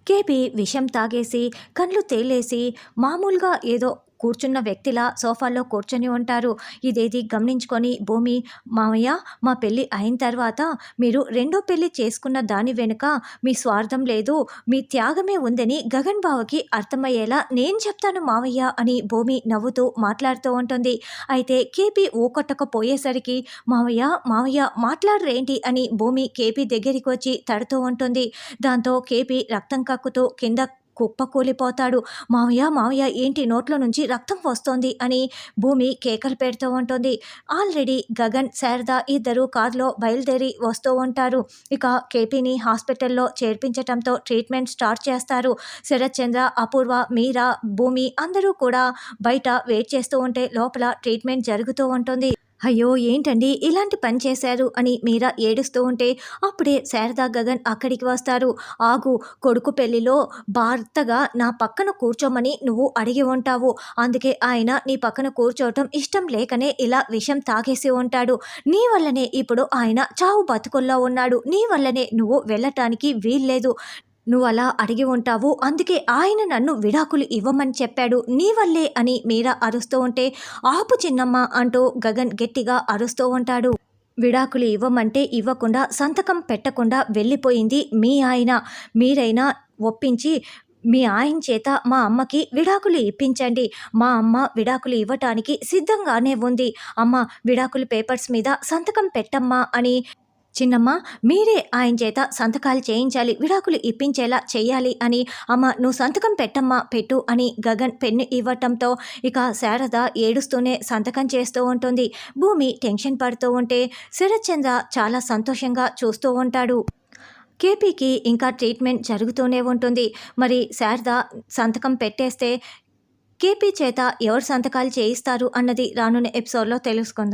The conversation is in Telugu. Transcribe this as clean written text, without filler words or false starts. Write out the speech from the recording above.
కేపీ విషం తాగేసి కళ్ళు తేలేసి మామూలుగా ఏదో కూర్చున్న వ్యక్తిలా సోఫాలో కూర్చొని ఉంటారు. ఇదేది గమనించుకొని భూమి, మామయ్య మా పెళ్ళి అయిన తర్వాత మీరు రెండో పెళ్ళి చేసుకున్న దాని వెనుక మీ స్వార్థం లేదు, మీ త్యాగమే ఉందని గగన్ బావకి అర్థమయ్యేలా నేను చెప్తాను మామయ్య అని భూమి నవ్వుతూ మాట్లాడుతూ ఉంటుంది. అయితే కేపీ ఊకొట్టకపోయేసరికి మామయ్య మామయ్య మాట్లాడరేంటి అని భూమి కేపీ దగ్గరికి వచ్చి తడుతూ ఉంటుంది. దాంతో కేపీ రక్తం కక్కుతూ కింద కుప్పకూలిపోతాడు. మావయ్య మావయ్య ఏంటి నోట్లో నుంచి రక్తం వస్తోంది అని భూమి కేకలు పెడుతూ ఉంటుంది. ఆల్రెడీ గగన్, శారద ఇద్దరు కారులో బయలుదేరి వస్తూ ఉంటారు. ఇక కేపీని హాస్పిటల్లో చేర్పించటంతో ట్రీట్మెంట్ స్టార్ట్ చేస్తారు. శరత్ చంద్ర, అపూర్వ, మీరా, భూమి అందరూ కూడా బయట వెయిట్ చేస్తూ ఉంటే లోపల ట్రీట్మెంట్ జరుగుతూ ఉంటుంది. అయ్యో ఏంటండి ఇలాంటి పని చేశారు అని మీరా ఏడుస్తూ ఉంటే అప్పుడే శారదా, గగన్ అక్కడికి వస్తారు. ఆగు, కొడుకు పెళ్లిలో భర్తగా నా పక్కన కూర్చోమని నువ్వు అడిగి ఉంటావు, అందుకే ఆయన నీ పక్కన కూర్చోవటం ఇష్టం లేకనే ఇలా విషం తాగేసి ఉంటాడు. నీ వల్లనే ఇప్పుడు ఆయన చావు బతుకుల్లో ఉన్నాడు, నీ వల్లనే నువ్వు వెళ్ళటానికి వీల్లేదు, నువ్వు అలా అడిగి ఉంటావు, అందుకే ఆయన నన్ను విడాకులు ఇవ్వమని చెప్పాడు, నీ వల్లే అని మీరా అరుస్తూ ఉంటే ఆపు చిన్నమ్మ అంటూ గగన్ గట్టిగా అరుస్తూ ఉంటాడు. విడాకులు ఇవ్వమంటే ఇవ్వకుండా సంతకం పెట్టకుండా వెళ్ళిపోయింది మీ ఆయన, మీరైనా ఒప్పించి మీ ఆయన చేత మా అమ్మకి విడాకులు ఇప్పించండి, మా అమ్మ విడాకులు ఇవ్వటానికి సిద్ధంగానే ఉంది, అమ్మ విడాకులు పేపర్స్ మీద సంతకం పెట్టమ్మా అని చిన్నమ్మ మీరే ఆయన చేత సంతకాలు చేయించాలి, విడాకులు ఇప్పించేలా చేయాలి అని, అమ్మ నువ్వు సంతకం పెట్టమ్మా పెట్టు అని గగన్ పెన్ను ఇవ్వటంతో ఇక శారద ఏడుస్తూనే సంతకం చేస్తూ ఉంటుంది. భూమి టెన్షన్ పడుతూ ఉంటే శరత్ చంద్ర చాలా సంతోషంగా చూస్తూ ఉంటాడు. కేపీకి ఇంకా ట్రీట్మెంట్ జరుగుతూనే ఉంటుంది. మరి శారద సంతకం పెట్టేస్తే కేపీ చేత ఎవరు సంతకాలు చేయిస్తారు అన్నది రానున్న ఎపిసోడ్లో తెలుసుకుందాం.